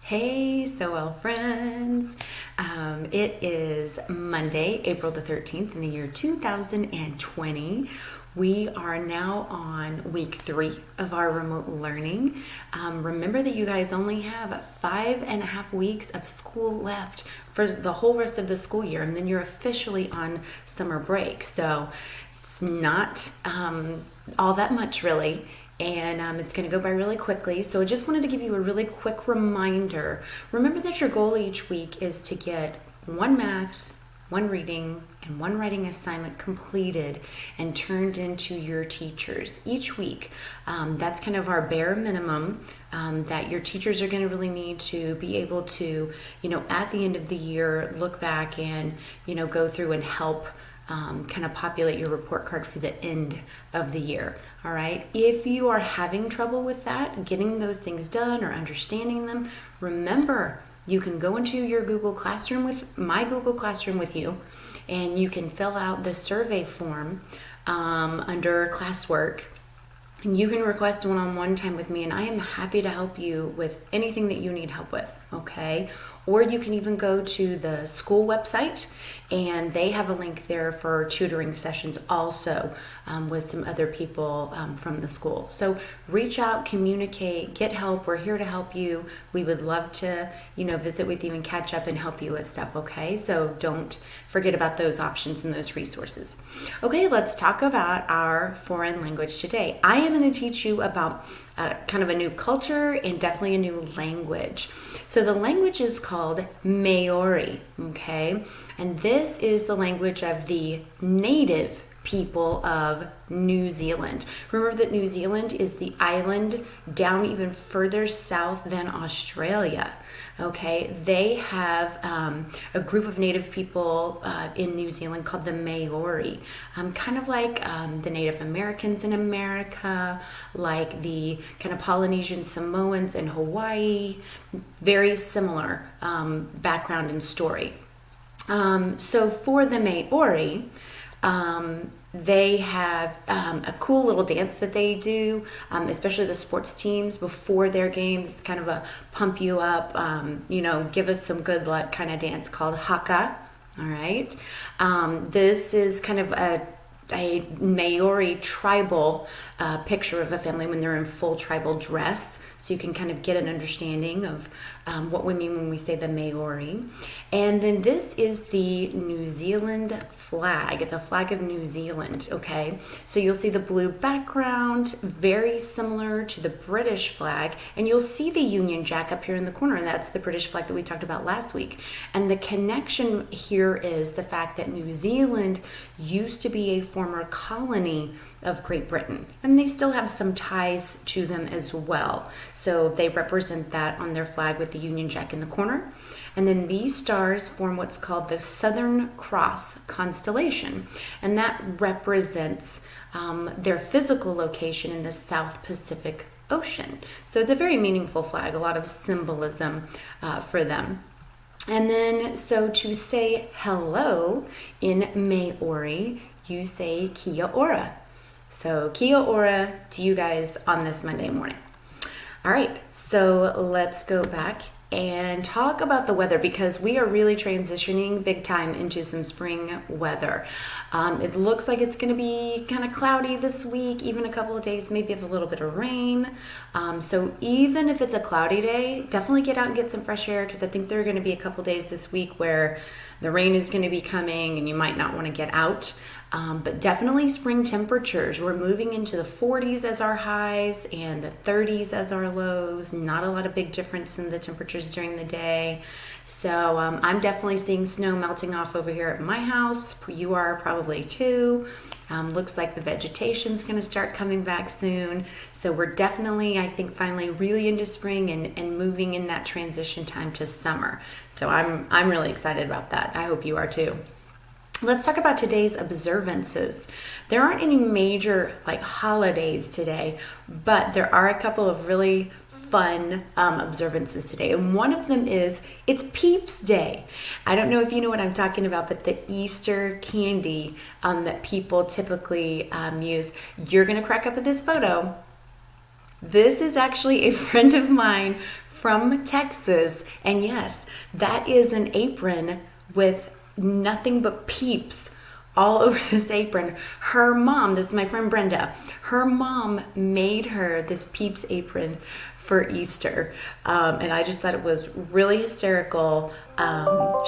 Hey, so well, friends. It is Monday, April the 13th in the year 2020. We are now on week 3 of our remote learning. Remember that you guys only have 5.5 weeks of school left for the whole rest of the school year, and then you're officially on summer break. So it's not all that much, really, and it's going to go by really quickly. So I just wanted to give you a really quick reminder. Remember that your goal each week is to get one math, one reading, and one writing assignment completed and turned into your teachers each week. That's kind of our bare minimum that your teachers are going to really need to be able to, at the end of the year, look back and, go through and help kind of populate your report card for the end of the year. All right. If you are having trouble with that, getting those things done or understanding them, remember you can go into your Google Classroom with my Google Classroom with you, and you can fill out the survey form under classwork. And you can request one-on-one time with me, and I am happy to help you with anything that you need help with, okay? Or you can even go to the school website, and they have a link there for tutoring sessions also with some other people from the school. So reach out, communicate, get help. We're here to help you. We would love to, visit with you and catch up and help you with stuff, okay? So don't forget about those options and those resources. Okay, let's talk about our foreign language today. I am going to teach you about kind of a new culture and definitely a new language. So the language is called Maori, okay? And this is the language of the native people of New Zealand. Remember that New Zealand is the island down even further south than Australia. Okay, they have a group of native people in New Zealand called the Maori, kind of like the Native Americans in America, like the kind of Polynesian Samoans in Hawaii, very similar background and story. So for the Maori, they have a cool little dance that they do, especially the sports teams before their games. It's kind of a pump you up, give us some good luck kind of dance called haka. All right. This is kind of a Maori tribal picture of a family when they're in full tribal dress. So you can kind of get an understanding of what we mean when we say the Maori. And then this is the New Zealand flag, the flag of New Zealand, okay? So you'll see the blue background, very similar to the British flag, and you'll see the Union Jack up here in the corner, and that's the British flag that we talked about last week. And the connection here is the fact that New Zealand used to be a former colony of Great Britain, and they still have some ties to them as well. So they represent that on their flag with the Union Jack in the corner. And then these stars form what's called the Southern Cross constellation, and that represents their physical location in the South Pacific Ocean. So it's a very meaningful flag, a lot of symbolism for them. And then, so to say hello in Maori, you say kia ora. So kia ora to you guys on this Monday morning. All right, so let's go back and talk about the weather, because we are really transitioning big time into some spring weather. It looks like it's going to be kind of cloudy this week, even a couple of days, maybe of a little bit of rain. So even if it's a cloudy day, definitely get out and get some fresh air, because I think there are going to be a couple days this week where the rain is going to be coming and you might not want to get out. But definitely spring temperatures. We're moving into the 40s as our highs and the 30s as our lows. Not a lot of big difference in the temperatures during the day. So I'm definitely seeing snow melting off over here at my house. You are probably too. Looks like the vegetation's going to start coming back soon. So we're definitely, I think, finally really into spring and moving in that transition time to summer. So I'm really excited about that. I hope you are too. Let's talk about today's observances. There aren't any major holidays today, but there are a couple of really fun observances today. And one of them is it's Peeps Day. I don't know if you know what I'm talking about, but the Easter candy that people typically use. You're going to crack up at this photo. This is actually a friend of mine from Texas. And yes, that is an apron with nothing but peeps all over this apron. Her mom, this is my friend Brenda, her mom made her this Peeps apron for Easter. And I just thought it was really hysterical.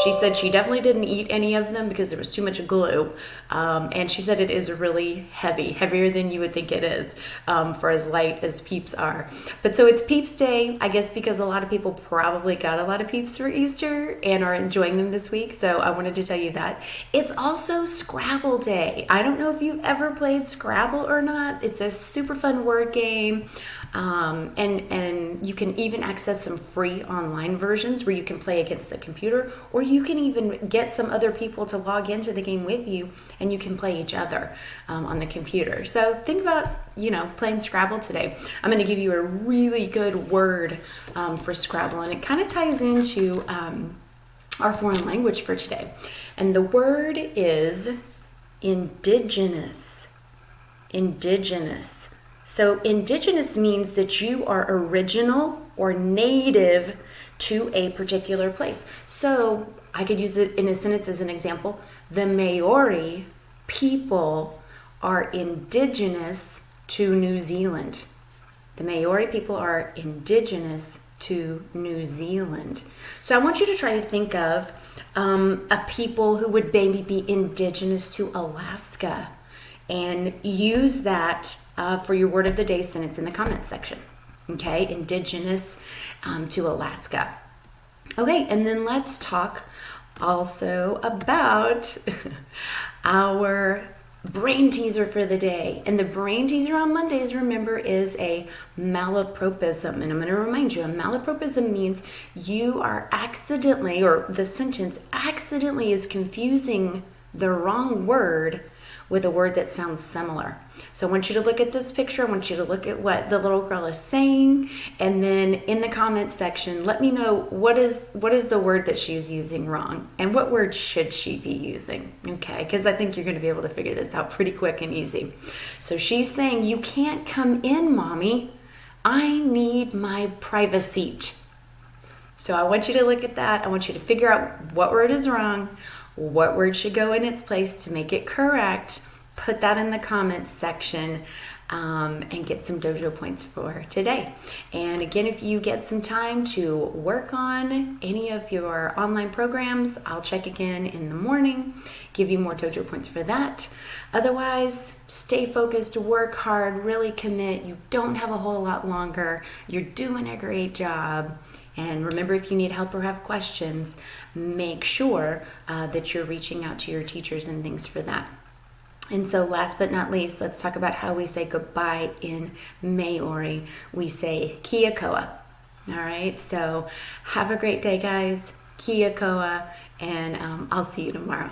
She said she definitely didn't eat any of them because there was too much glue. And she said it is really heavy, heavier than you would think it is, for as light as Peeps are. But so it's Peeps Day, I guess, because a lot of people probably got a lot of Peeps for Easter and are enjoying them this week. So I wanted to tell you that. It's also Scrabble Day. I don't know if you've ever played Scrabble or not. It's a super fun word game. And you can even access some free online versions where you can play against the computer, or you can even get some other people to log into the game with you and you can play each other on the computer. So think about, playing Scrabble today. I'm going to give you a really good word for Scrabble, and it kind of ties into our foreign language for today. And the word is indigenous. Indigenous. So indigenous means that you are original or native to a particular place. So I could use it in a sentence as an example. The Maori people are indigenous to New Zealand. The Maori people are indigenous to New Zealand. So I want you to try to think of a people who would maybe be indigenous to Alaska, and use that for your word of the day sentence in the comments section. Okay, indigenous to Alaska. Okay, and then let's talk also about our brain teaser for the day. And the brain teaser on Mondays, remember, is a malapropism. And I'm going to remind you, a malapropism means you are accidentally, or the sentence accidentally is confusing the wrong word with a word that sounds similar. So I want you to look at this picture. I want you to look at what the little girl is saying, and then in the comments section, let me know what is the word that she's using wrong, and what word should she be using, okay? Because I think you're going to be able to figure this out pretty quick and easy. So she's saying, "You can't come in, Mommy. I need my privacy." So I want you to look at that. I want you to figure out what word is wrong, what word should go in its place to make it correct. Put that in the comments section and get some dojo points for today. And again, if you get some time to work on any of your online programs, I'll check again in the morning, give you more dojo points for that. Otherwise, stay focused, work hard, really commit. You don't have a whole lot longer. You're doing a great job. And remember, if you need help or have questions, make sure that you're reaching out to your teachers and things for that. And so last but not least, let's talk about how we say goodbye in Maori. We say kia koa. All right, so have a great day, guys. Kia koa, and I'll see you tomorrow.